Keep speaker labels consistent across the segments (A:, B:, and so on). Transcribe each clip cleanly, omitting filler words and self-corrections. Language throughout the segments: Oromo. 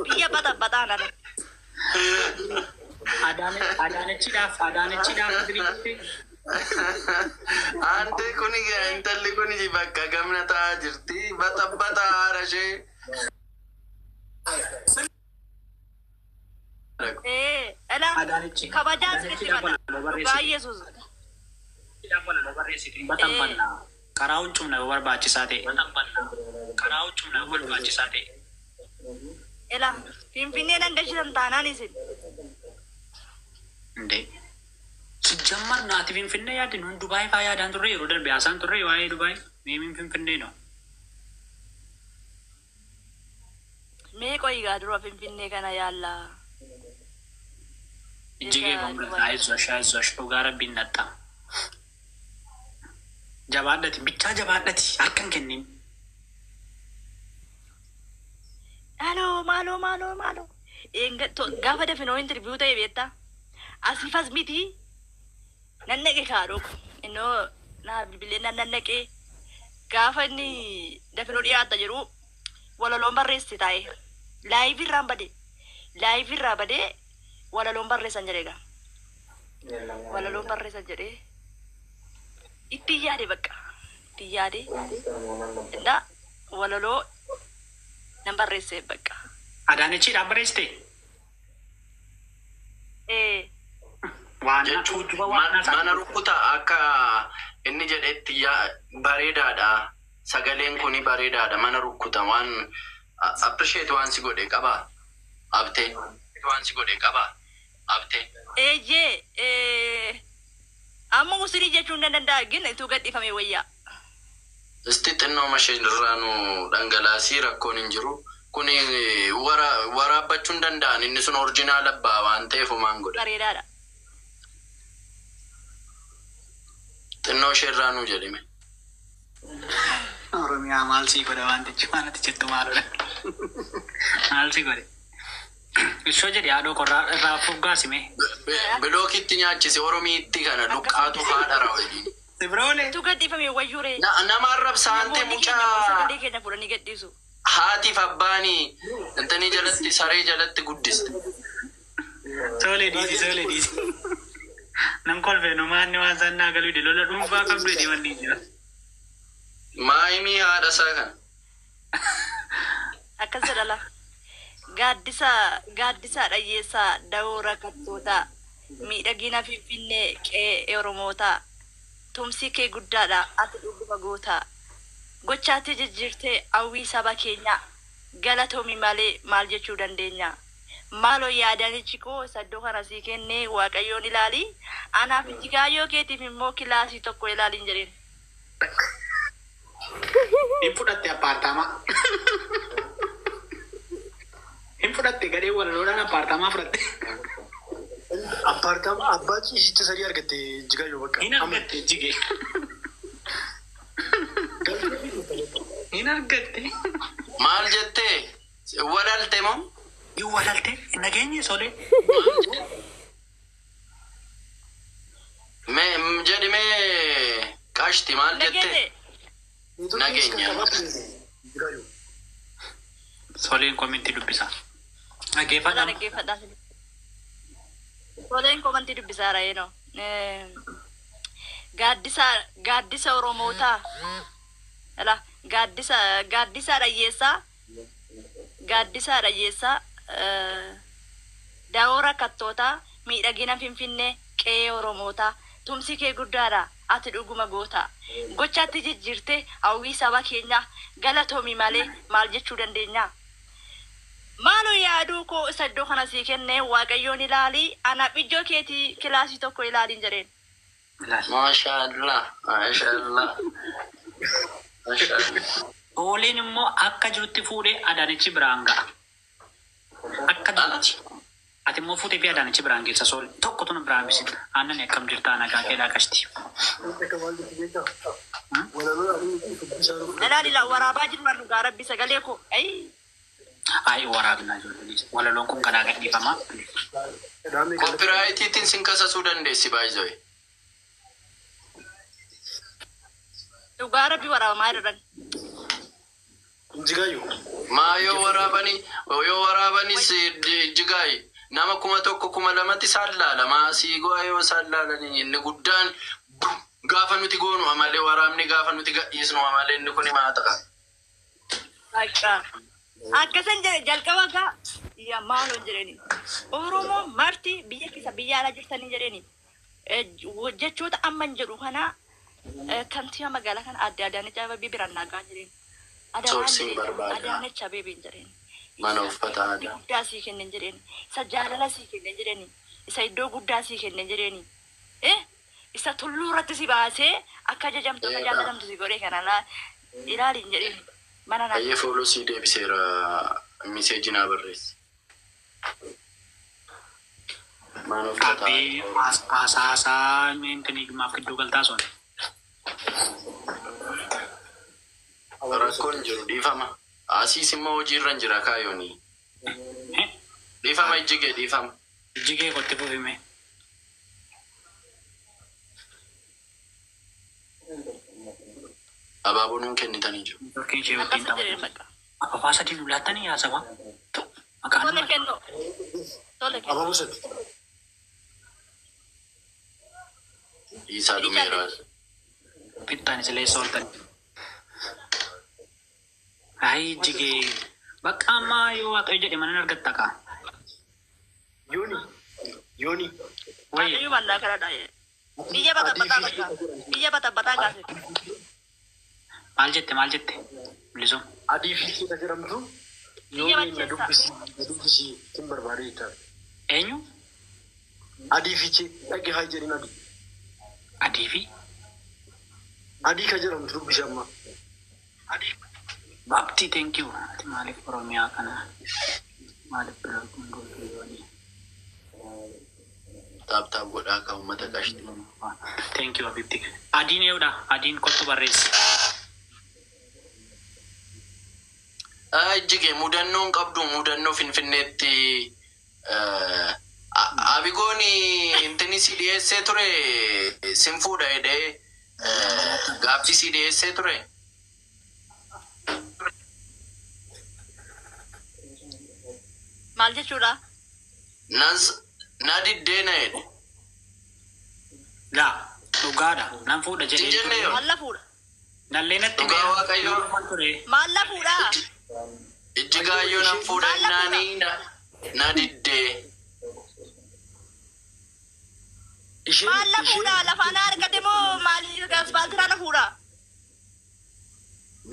A: Biyya bata nana.
B: Adaanechidhaaf diriirte.
C: Ante kuni intalli kuni bakka gamna taa'aa jirti. Bata haadha ishee.
A: Ela kabajaan sirriitti bata. Baay'ee suusu.
B: Batan banna. Karaa huccumna barbaachisaa ta'e.
A: Ela Finfinnee dangashisan taanaan isin.
B: Inde. Sejamar naati Finfinnee yaadin hun Dubai faa yaadaan turre yeroo darbe haasaan turre waa'ee Dubai. Meemiin Finfinnee no.
A: Mee qoyigaa dura Finfinnee kana yaalla.
B: Jigee gomna aizosh dhugaa rabbiin natta. Jabaadhati bichaa jabaadhati harkan kennin.
A: Maalo. Gaafa dafinoo interview ta'e beektaa? Asifas miti nannaqe kaadhoo innoo naa bilbilee nannaqee gaafa inni dafinoo dhiyaata jedhu walaloon barreesse taa'e laayif irraa badee walaloon barreessan jedheega. Walaloon barreessan jedhee itti yaade bakka itti yaade indaa walaloo nan barreesse bakka.
B: Adaanechiidhaan barreessite?
C: Mana rukuta akka inni jedhetti bareedaadha. Sagaleen kuni bareedaadha. Mana rukuta waan appreciate waan si godhe qaba. Abtee.
A: Amma usirii jechuun danda'a gina ituu gadhiifame wayyaa.
C: Isti xinnoo masheen irraanu dhangalaasii rakkoon hin jiru. Kuni waraabbachuun danda'an inni sun orjinaal abbaa waan ta'eef homaan godha.
A: Bareedaadha.
C: Xinnoo ishee irraanuu jedhime.
B: Oromiyaa maal sii godha wantichi waanati jettu maaludha. Maal sii godhe. Ishoo jedhe haadhoo korraa irraa fuggaasime.
C: Bilookitti nyaachise Oromiitti kana luqqaatu haadha raawwanii.
B: Sibroole.
A: Tu gadhiifame wayyuure.
C: Nama arrabsaante mucaa.
A: Sagalee keenya fuudhanii gadhiisu.
C: Haatiif abbaanii intanii jalatti saree jalatti guddiste.
B: Sole diisi. Nan kolfee numaanni waan sannaa galuu de lola dhuunfaa qabdu jedhee wanni jira.
C: Maayimii haadha isaa kana.
A: Akkas jedhala. Gaaddisa dhayyeessaa da'oo rakkattoota miidhagina Finfinnee qe'ee Oromoota tumsi kee guddaadha ati dhuguma goota. Gochaatti jijjiirtee hawwii saba keenya galatoomi malee maal jechuu dandeenya. Maaloo yaadanichi koo saddoo kana sii kennee Waaqayyoon ilaali. Anaaf jigaayyoo keetiif immoo kilaasii tokko ilaaliin jedheen.
B: Hin fudhatte appaartaamaa. Hin fudhatte gadhee walaloodhaan appaartaamaa fudhatte.
D: Appaartaamaa abbaa ciisitti sadii argatte jigaayyoo bakka.
B: Hin argatte jigee. Hin argatte.
C: Maal jettee? Walalte moo?
B: Yoo walalte nageenye solee.
C: Jedhimee qaashti maal jettee? Nageenya.
B: Soleen kominti dubbisa. Dhaggeeffadha.
A: Soleen kominti dubbisaa raayino. Gaaddisa Oromootaa. Ala gaaddisa dhayyeessaa da'oo rakkattoota miidhagina Finfinnee qe'ee Oromoota tumsi kee guddaadha ati dhuguma goota. Gochaatti jijjiirtee hawwii saba keenya galatoomi malee maal jechuu dandeenya. Maaloo yaaduu koo saddoo kana sii kennee Waaqayyoon ilaali. Anaaf ijoo keetii kilaasii tokko ilaaliin jedheen.
C: Maashaallah.
B: Sooliin immoo akka jirutti fuudhee Adaanechi biraan ga'a. Akka jirutti. Ati immoo fuutee fi Adaanechi biraan geessa sooli. Tokko tun biraan bisin. Aannan akkam jirtaa nagaa keedhaa qashti.
A: Dalaali waraabaa jiru dhugaa rabbi sagalee koo.
B: Ai waraabinaa jiru. Walaloon kun kanaa gadhiifamaa.
C: Koopiraayitiitiin sin kasasuu dandeessi baay'ee.
A: Dhugaa rabbi waraabamaa jiran.
D: Jigaayyoo.
C: Ma yoo warabanis jigaay. Nama kuma tokko kuma lamatti sallala. Ma siigoo yoo sallalani inni guddaan gaafa nuti goonu amalee waraabni gaafa nuti gadhiisnu amalee inni kun himaa ta'a.
A: Akkasan jalqaba gaa yaa maaloo jedhani. Oromoo marti biyya keessa biyya ala jirtanii jedhani. Jechoota amman jedhu kana kantiibaa magaalaa kana adda Adaanech Abeebee biraan nagaa jedhani. Adaanech Abeebee jedhani.
C: Mana uffata aadaa.
A: Guddaa sii kennan jedhani. Isa jaalala sii kennan jedhani. Isa iddoo guddaa sii kennan jedhani. Isa tulluu irratti si baasee akka ajajamtu akka jaalatamtu si godhee kana ilaaliin jedhani. Mana naa.
C: Ayyee fooloo sii deebiseera miseejii naa barreessi. Mana uffata aadaa.
B: Haasaa meentanii maaf iddoo galtaa son.
C: Rakkoon jiru dhiifama. Asiis immoo hojiirra hin jira kaayooni. Dhiifama ijjigee dhiifama.
B: Ijjigee kotti fufime.
C: Abaaboo nuun kennitanii jiru.
B: Fakkiin ishee wajjin taphatu. Abbaa sadii lulaattanii haasawaa. Maqaan
A: Tole kennu. Tole kennu.
D: Abaaboo sadi.
C: Isaa dhumeera.
B: Bittaan isilee sooltan. Ay jigee bakka ammaa yoo waaqayyo jedhe mana argatta kaa.
D: Yooni.
A: Waaqayyo mallaa kana dhaye. Biyya bata bakka. Biyya bata gaase.
B: Maal jette? Bilisum.
D: Adii fi keessa jedhamtu. Yooni na dubbisi kin barbaade ta'a.
B: Eenyu?
D: Adii fi dhagge haa jedhin adii.
B: Adii fi?
D: Adii ka jedhamtu dubbisi amma. Adii.
B: Babti, thank you. Ati maaliif Oromiyaa kana? Maaliif bira gungoo yooni?
C: Taaptaap godhaa kan uummata qashti.
B: Thank you, Abibti. Adiin eewudha. Adiin kottu barreessi.
C: Ijjigee mudannoon qabdu mudannoo Finfinneetti Abigoon intini si dhiyeessee ture sin fuudha jedhee gaaffii si dhiyeessee ture.
A: Maal jechuudha?
C: Na diddeena jedhe.
B: Gaa, dhugaadha. Nan fuudha jedhee.
A: Maal lafuudha?
B: Nallee natti
C: Dhugaa Waaqayyoo.
A: Maal lafuudha?
C: Ijjigaayyoo nan fuudha naanii na diddee.
A: Maal lafuudha? Lafaan argate moo maaliif asfaaltiraa lafuudha?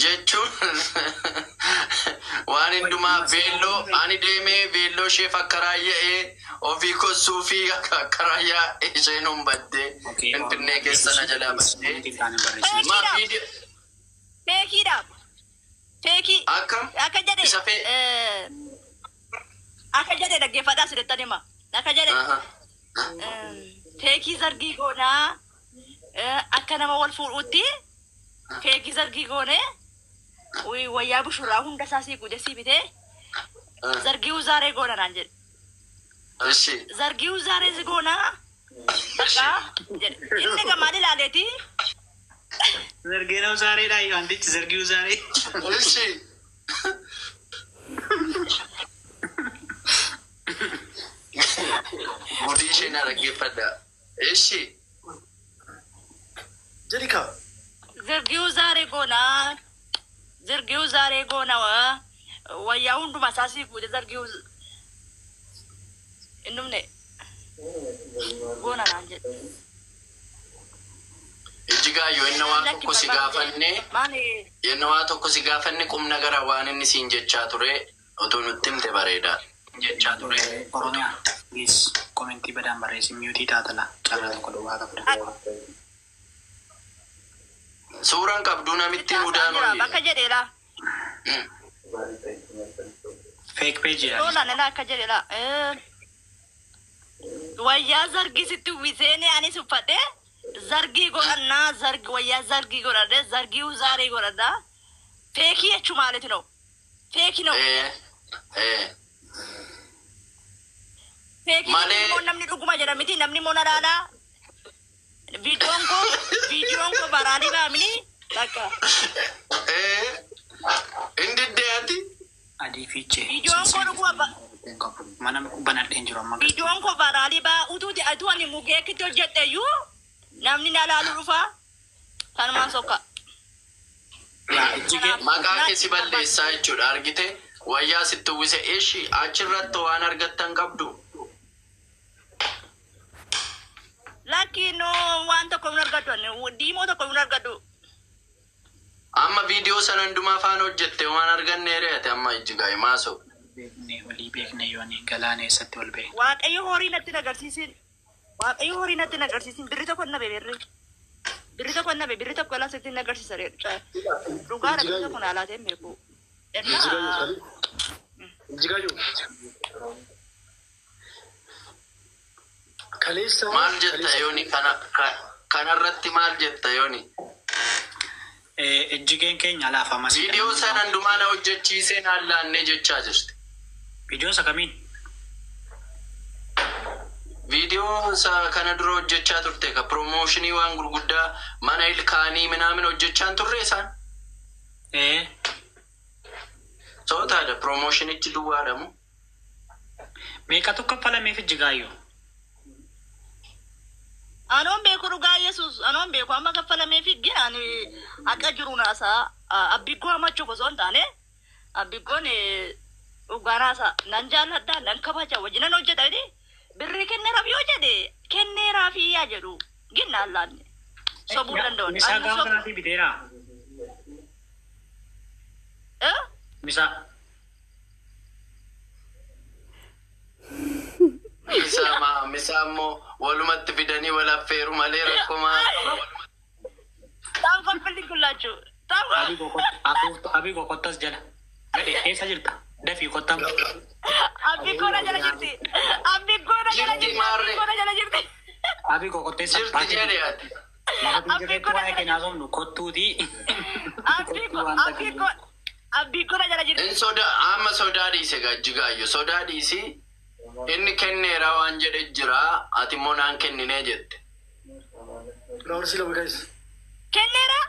C: Jechuun waan hundumaa beelloo ani deemee beelloo ishee akka raayya'ee ofii kossuu fi akka raayyaa isheen humbattee Finfinnee keessa na jalaa battee.
A: Feekiidha. Feekii. Akka jedhe dhaggeeffadhaa siretti hima. Akka jedhe feekii zargii goonaa akka nama wal fuudhuutti feekii zargii goonee wayyaa bushuraa hunda isaa sii gude sii bitee zargii uzaaree goona naan jedhe. Zargii uzaaree goonaa bakka jedhe. Inni gammaan ilaaleeti.
B: Zargii uzaareedha wantichi zargii uzaaree.
C: Mudii ishee na dhaggeeffadha.
D: Jedhika.
A: Zargii uzaaree goona wayyaa hunduma isaa sii gude zargii innumne goona naan jedhe.
C: Ijjigaayyoo inni waa tokko si gaafanne qubna gara waan inni siin jechaa ture otoo nutti himte bareeda. Jechaa ture.
B: Oromiyaa. Please komentii badaan barreessi miyuutii taatala. Carraa tokko duwwaa qabda.
C: Suuraan qabduu namitti mudaanoo.
A: Bakka jedheedha.
B: Fake page jedha.
A: Loolaan ilaa akka jedheedha. Wayyaa zargii sitti uwwiseene anis uffadhe zargii godhannaa wayyaa zargii godhadhe zargii uzaaree godhadhaa. Feekii jechuu maaliiti noo? Feekii noo? Feekii immoo namni dhuguma jedha miti namni immoo nadaadhaa. Viidiyoon koo baraanii baamini bakka.
C: Indi deeti.
B: Adii fiichee.
A: Videoon kun dhuguba.
B: Mana banadheen jiru amma.
A: Videoon kun baaraalii baa utuuti aduu ani mugee kitti hojjedheyyuu namni na laalu dhufaa. Kanumaan sokka.
C: Maqaa keessi balleessaa jechuudha argite wayyaa sitti uwwise eeshi achirratti waan argattan qabdu.
A: Lakkiin waan tokko hin argadhu diimoo tokko hin argadhu.
C: Amma viidiyoo sana hundumaa afaan hojjette waan arganne reete amma ijjigaa maaso.
B: Beeknee walii beeknee yooni galaana eessatti wal beekne.
A: Waaqayyo horii natti nagarsiisin. Waaqayyo horii natti nagarsiisin birri tokko nabe birri. Birri tokko nabe birri tokko la sitti nagarsiisa reecha. Dhugaadha birri tokko na laatee meeku.
D: Ijjigayu. Kaleessa
C: maal jetta yooni kanarratti maal jetta yooni?
B: Ejjigeen keenya laafama.
C: Viidiyoo sana hundumaa na hojjechiisee naan laannee jechaa jirti.
B: Viidiyoo isa kamiin?
C: Viidiyoo isa kana dura hojjechaa turte ka promooshinii waan gurguddaa mana ilkaanii minaamin hojjechaan turre isaan. Sootaadha promoshinichi duwwaadhamu.
B: Meeqatu kaffalameef ijjigaayyoo?
A: Anon beeku dhugaa Yesuus anon beeku amma kaffalameef ginaan akka jiru naasaa abbiggoo hamachuuf osoo hin taane abiggoon dhugaa naasaa nan jaalladhaa nan kabaja wajjinan hojjeta jedhe birri kenneeraaf yoo jedhe kenneeraaf yaa jedhu ginnaan laanne sobuu danda'u.
B: Misaa gaafa kanaatii biteeraa? Misaa.
C: Misaa immoo walumatti fidanii wal affeeru malee rakkomaa.
A: Taan koppilli kullaachuu.
B: Abii kokottas jala. Gadhe eessa jirta? Dafii kottam.
A: Abii koona jala jirti. Abii koona jala jirti. Abii koona jala jirti.
B: Abii kokotteessa.
C: Jirti jedhee ati.
B: Abii koona jala jirti. Kottuuti.
A: Abii koona jala jirti.
C: Amma sodaa dhiise gajjigaayyoo sodaa dhiisi. Inni kenneera waan jedhe jira ati immoo naan kenninee jette.
A: Kenneera?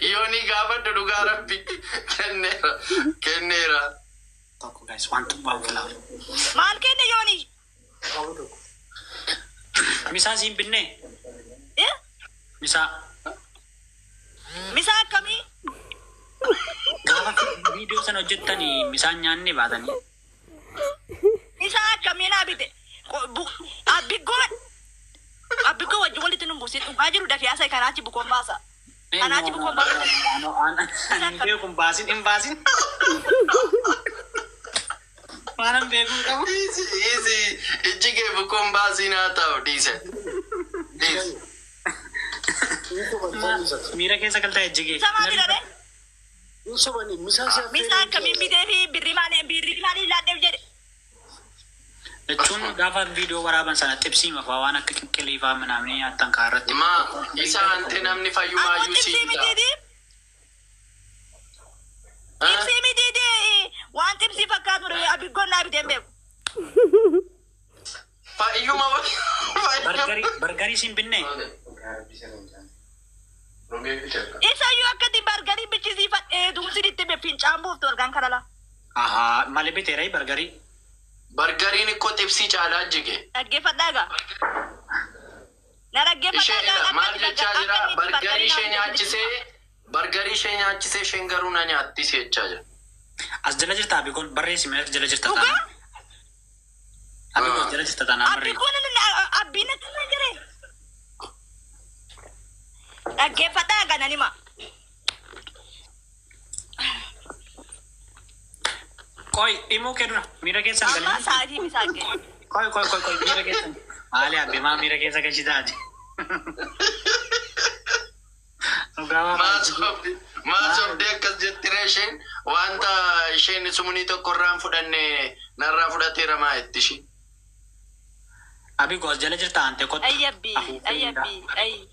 C: Yooni gaafadhu dhugaa rabbi kenneera.
B: Tokko guys waan tubbaa filaa.
A: Maal kenne yooni?
B: Misaa siin binnee? Misaa.
A: Misaa akkamii?
B: Gaafa viidiyoo sana hojjettanii misaan nyaanne baatanii.
A: Isa akkamii naa bite? Abbiggoo wajjin walitti nu buusin dhugaa jiru dafee asii kanaachi bukoon baasa. Kanaachi bukoon baasa.
B: Ani beekun baasin hin baasin. Waanan beekun qabu.
C: Isi ijjigee bukoon baasiin haa ta'u dhiise.
B: Miira keessa galtaa ijjigee.
A: Isa maali dhabee? Misaa akkamiin bitee fi birri maalii laaddeef jedhe?
B: Jechuun gaafa viidiyoo waraaban sana xibsiima fa'aa waan akka qiqqiliifaa manaamni nyaattan kaarratti.
C: Isa ante namni fayyumaayyuu siita.
A: Xibsii mitiiti waan xibsii fakkaatu abiggoon naa biteen beeku.
C: Fayyuma
B: bargarii siin binnee?
A: Isayyuu akkatti bargarii bichisiifadhee duumsiditti fincaan buuftu argaan kanala.
B: Ahaa malee biteeraa bargarii?
C: Bargariin ikkoo xibsii caalaa jige.
A: Dhaggeeffadhaa egaa. Na dhaggeeffadhaa egaa.
C: Maal jechaa jira bargarii ishee nyaachisee isheen garuu na nyaattis jechaa jira.
B: As jala jirta abikoon barreessi meeqa jala jirta taana? Abikoon jala jirta taana barreessi.
A: Abikoon abbiin akka irra jire. Dhaggeeffadhaa egaa nanima.
B: Koi imuu kenna miira keessan galii.
A: Amma sa'aatii misaaqee.
B: Koi miira keessan. Haali abbi maa miira keessa gachi taati.
C: Maasobdee akkas jettire isheen wanta isheen sumunii tokko irraan fudhanne narraa fudhateera maa itti ishii.
B: Abi goos jala jirta ante kottu.
A: Ayyi.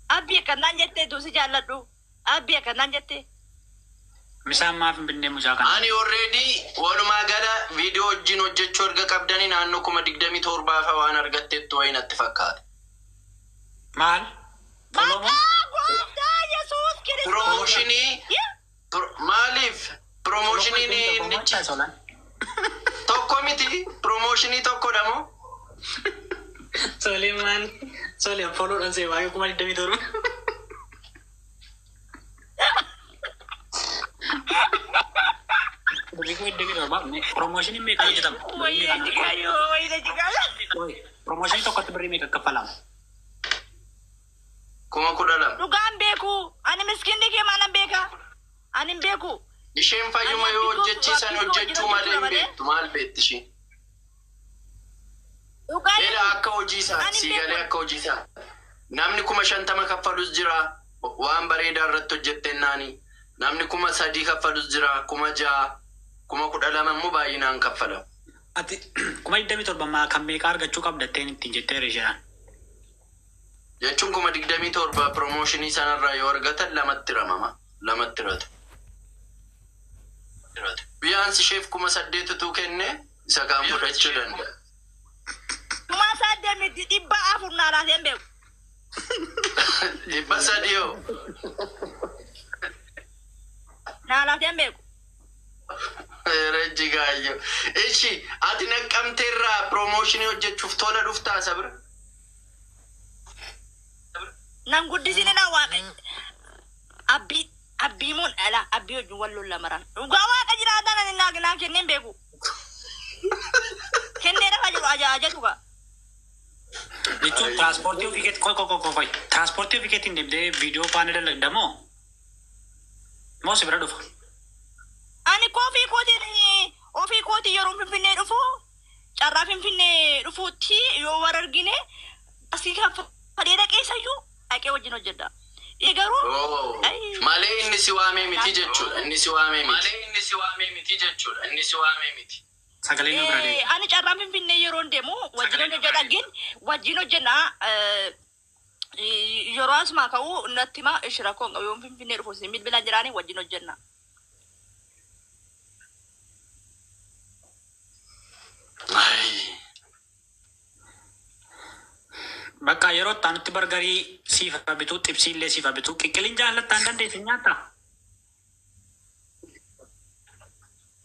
A: Abbi akkanaan jettee duusi jaalladhu. Abbi akkanaan jettee.
B: Misaan maaf hin binnee mucaa kana?
C: Ani already walumaa gala viidiyoo wajjin hojjechuu erga qabdanii naannoo 27 waan argatteettu wayi natti fakkaate.
B: Maal?
A: Maqaa gooftaa Yesuus Kiristoos.
C: Promooshinii maaliif Promotionii nichi tokko miti. Promotionii tokko dhamo.
B: Soleman follow dan saya bayu kuma demi turun. Beriku demi turun. Promotion ini mereka kita. Promotion itu kata beri mereka kepalang.
C: Kuma kudalam.
A: Dhugaan beeku. Ani miskinni kee maanan beeka. Ani hin beeku.
C: Isheen fayyuma yoo hojjechiisan hojjechuu malee hin beektu. Maal beekti isheen?
A: Dhugaan
C: Ela akka hojii isaa siigalee akka hojii isaa. Namni 50 kaffalus jira. Waan bareedaa irratti hojjettennaani. Namni 3 kaffalus jira. 6 12 immoo baay'inaan kaffalamu.
B: Ati kuma demi turun maa kan meeqa argachuu qabdatteen ittiin jettee rishaan.
C: Jechuun 27 promotionii sanarraa yoo argatan lamatti ramama. Lamatti ratu. Biyyaansi isheef 8,000 kenne isa kaan fudhachuu danda'a.
A: Kuma sadde miti dhibba afur naadhaas hin beeku.
C: 300 yoo.
A: Naadhaas hin beeku.
C: Rajji gaayyo. Ishi ati naqqamteerraa promotionii hojjechuuf tola dhuftaa sabira.
A: Nan guddisini na waaqe. Abbii mun ala abbii wajjin wal lolla maran. Dhugaa waaqa jiraatan ani naa kenneen beeku. Kennee dhafa jiru ajaajatu ka.
B: Jechuun transportii ofii keetti koi. Transportii ofii keetti hin deemtee viidiyoo faana dalagdamoo? Moo si bira dhufa?
A: Ani ofii kootii yeroo Finfinnee dhufu carraa Finfinnee dhufuutti yoo war argine asii fadhee dhaqeessayyuu dhaqee wajjin hojjedha. Garuu
C: malee inni si waamee miti jechuudha.
B: Sagalee nu bira deemu.
A: Ani carraa Finfinnee yeroo deemu wajjin hojjenna. Yeroo asuma ka'u natti hima ishira koon yoo Finfinnee dhufu isin bilbila jiraanii wajjin hojjenna.
B: Bakka yeroo taanutti bargarii siifa bituu xibsiillee siifa bituu qiqqiliin jaallattaan dandeessi nyaata.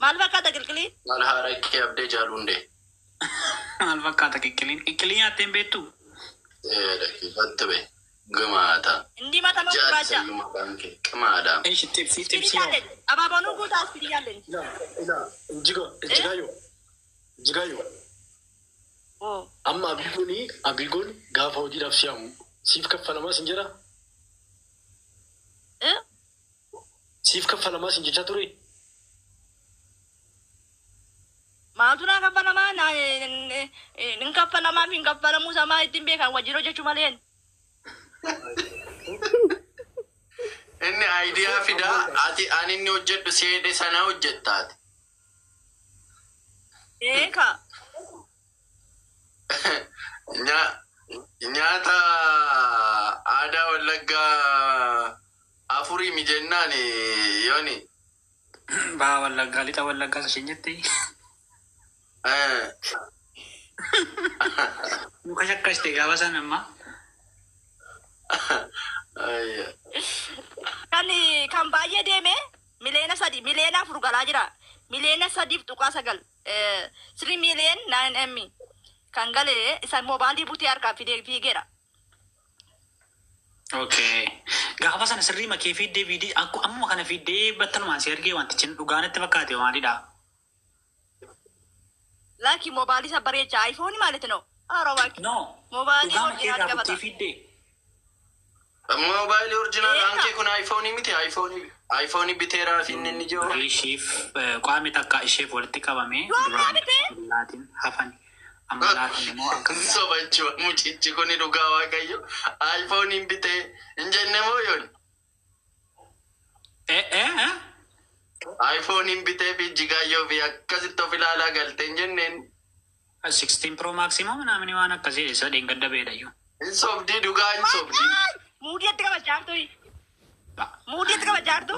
A: Maal fakkaata qiqqiliin?
C: Maal haara itti abdee jaalundee.
B: Maal fakkaata qiqqiliin? Qiqqilii nyaattee hin beektu?
C: Dhaggeeffatte bee gamaata.
A: Inni mata moo gurraacha?
C: Jaarsa yuma baankee qamaadha.
B: Eeshi xibsii
A: Ispiri
B: xibsii.
A: jaallen. Abaaboonuu guutaa ispiri jaallen.
D: Injigayo. Amma abigoon gaafa hojiidhaaf si'amu siif kaffalamaa sin jira? Siif kaffalamaa sin jecha ture?
A: Maaltu naa kaffalamaa? Nin kaffalamaa fi hin kaffalamuu samaa ittiin beekan wajjin hojjechuu maleen.
C: Inni aayidiyaa fidaa ani inni hojjedhu seede sana hojjettaati.
A: Beeka.
C: Nyaata aadaa Wallaggaa afurii mijennaan yooni.
B: Baa Wallaggaa lixa Wallaggaa isheen jettee. Muka shakkastee gaafa sana ammaa.
A: Kan baay'ee deeme miliyoona 4 galaa jira. Miliyoona 3.9 3 miliyoon 9M kan galee isa moobaalii butee harkaa fiigeera.
B: Okay. Gaafa sana sirrii makee fiiddee viidii amma kana fiiddee battalumaan si argee wantichi dhugaanatti fakkaate maalidha?
A: Laaki moobaalii isa bareecha iPhone maalitti no?
B: No.
A: Moobaalii
B: Dhugaa
A: original
B: makee
A: qabata.
B: gaafatti fiiddee.
C: Mobaayilii oriijinaal aankee kun iPhone miti. iPhone biteeraa fi inni jiru.
B: Isheef qaamni takka isheef walitti qabamee
A: Yoo bitee?
B: laatiin hafan. Amma laatiin immoo akka
C: Sobachuu mucichi kun dhugaa waaqayyo. iPhone bitee hin jenne moo yoon? iPhone bitee fi jigaayyoo fi akkasitti of ilaalaa galte hin jenneen.
B: 16 Pro Maximum namni waan akkasii isa dheengadda beedhayyuu.
C: Hin sobdii dhugaa hin sobdii.
A: Muudiitti qaba jaartu. Muudiitti qaba jaartu.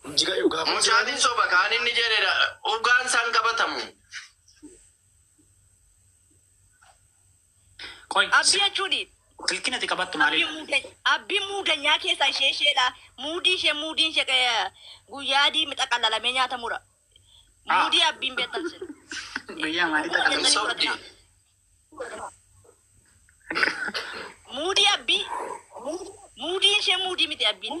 D: Injigayo gaafa.
C: Mucaatiin soba kaan inni jedhedha. Dhugaan isaan qabatamu.
B: Qoy
A: Abdii jechuuni.
B: Silkiin ati qabattu maaliif?
A: Abbi muudanya keessa isheedha. Muudii ishee guyyaa diimi xaqallalamee nyaatamudha. Muudii abbiin beektan sin.
B: Guyyaa maalii xaqallalamee?
A: Muudii abbii. Muudii ishee muudii miti abbiin.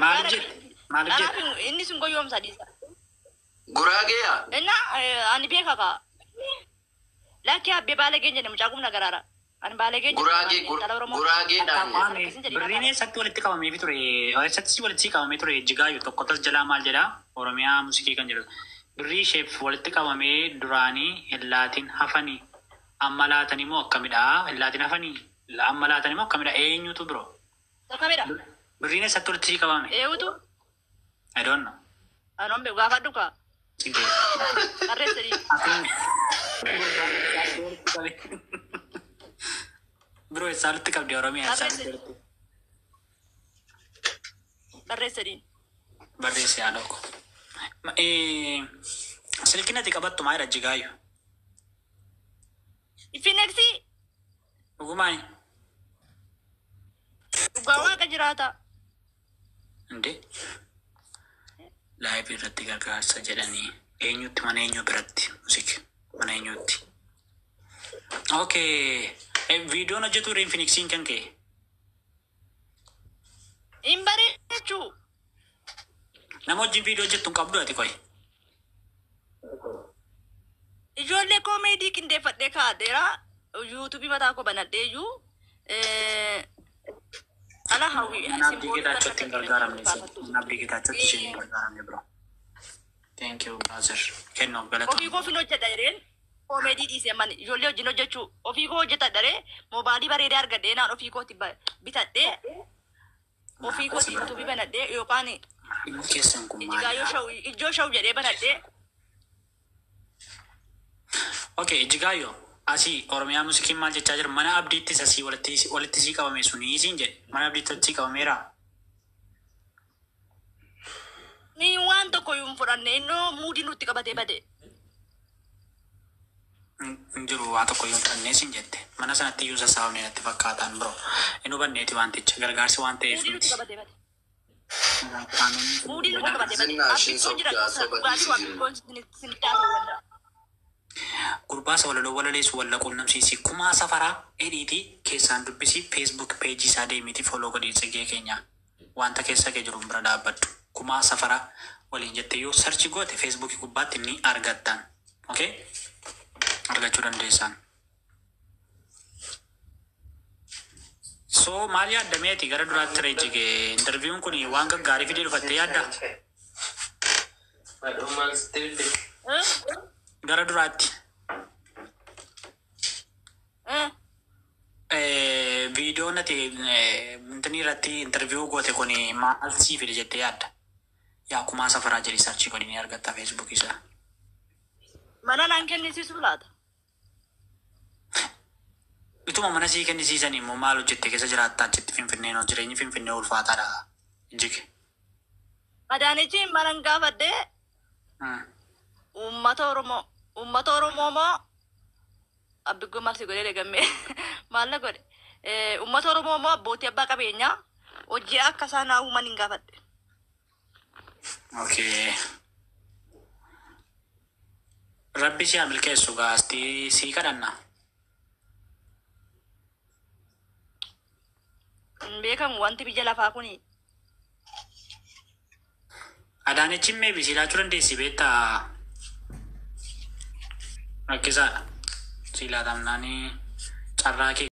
B: Maaliif jedhe? Maaliif jedhe?
A: Inni sun goyoomsa dhiisa.
C: Guraageeya.
A: Inna ani beeka kaa. Lakki abbee baalageen jedhamu caaqumna garaara. Ani baalageen
C: Guraageedhaan.
B: Birriin eessatti walitti qabamee ture? Eessatti walitti qabamee ture? Jigaayu tokko tas jalaa maal jedhaa? Oromiyaa muusikii kan jedhu. Birrii isheef walitti qabamee duraanii hillaatiin hafanii amma laatanii moo akkamidhaa? Hillaatiin hafanii amma laatanii moo akkamidhaa? Eenyutu biroo?
A: Akkamidha?
B: Birriin eessatti walitti qabame?
A: Eenyutu?
B: I don't know.
A: Anoon beeku gaafadhu kaa. Barreessanii.
B: Bro, eessaa walitti qabdi Oromiyaa eessaa walitti qabdi?
A: Barreessanii.
B: Barreessi haa dhaqu. Silkiin ati qabattu maalidha Jigaayu?
A: Fineksi.
B: Dhugumaayi?
A: Dhugaa waaqa jiraata.
B: Inde? Laayif irratti gargaarsa jedhanii eenyutti mana eenyu biratti musiki mana eenyutti? Okay. Viidiyoon hojjetu Infinixin kan ka'e?
A: Hin bareechu.
B: Nama wajjin viidiyoo hojjettu hin qabdu ati qoy.
A: Ijoollee koomeedii qindeeffadhee kaa'adeera. Yuutuubii mataa koo banadhee iyyuu. Ala hawwii.
B: Naabdii Geetaachotti hin gargaaramne. Naabdii Geetaachotti isheen hin gargaaramne bro. Thank you, brother. Kennuuf galata.
A: Ofii koo fin hojjedha jedheen. Koomedii dhiisee man ijoollee wajjin hojjechuu ofii koo hojjetadharee moobaalii bareedee argadhee naan ofii kootti bitadhee ofii kootti yuutuubii banadhee yookaan
B: keessan kun
A: Ijigaayyoo ijoo shawuu jedhee banadhee.
B: Okay, Ijigaayyoo asii Oromiyaa muusikiin maal jechaa jira? Mana abdiittis asii walitti sii qabame suni isiin jedhe mana abdiitti walitti sii qabameera.
A: Ni waan tokko yuun fudhanne innoo muudii nutti qabatee bade.
B: Jiru waa tokko yoo fudhannee siin jette mana sanatti iyyuu sassaabamne natti fakkaataan bro. Inni hubanneeti wanticha gargaarsi waan ta'eef
A: Muudii nutti
B: miti.
A: qabatee bade. Muudii nutti qabatee bade. Abbiin jira dhugaatii waan sin taasisa.
B: Gurbaasa walaloo walaleessu walla quunnamsiisii kumaa safaraa edhiitii keessaan dubbisii feesbuuk peejii isaa deemitii foloo godhii tsegee keenya wanta keessa kee jiru bira dhaabbadhu kumaa safaraa waliin jette yoo sarchi goote feesbuukii gubbaatti ni argattan. Okay? Argachuu dandeessan. So maal yaaddameeti gara duraatti reejjige interviewun kun waan gaggaarii fidee dhufattee yaadda? Gara duraatti. Viidiyoon ati intini irratti interview goote kun maal sii fide jettee yaadda? Yaa kumaa safaraa jedhi sarchii godhi ni argatta feesbuuk isaa.
A: Mana naan kennisiisu laata?
B: Ituma mana sii kennisiisan immoo maal hojjette keessa jiraattaa achitti Finfinnee noo jireenyi Finfinnee ulfaataadha. Jige.
A: Madaanichi manan gaafadhee uummata Oromoo moo abbiggoo maal si godhee deegammee maal na godhe uummata Oromoo moo abbootii abbaa qabeenyaa hojii akka isaan uuman hin gaafadhe.
B: Okay. Rabbi si milkeessu gaastii sii kadhanna.
A: Beekamu wanti biyya lafaa kuni.
B: Adaanechi meebi si laachuu dandeessi beektaa rakkisaadha. Si laatamnaanii carraa kee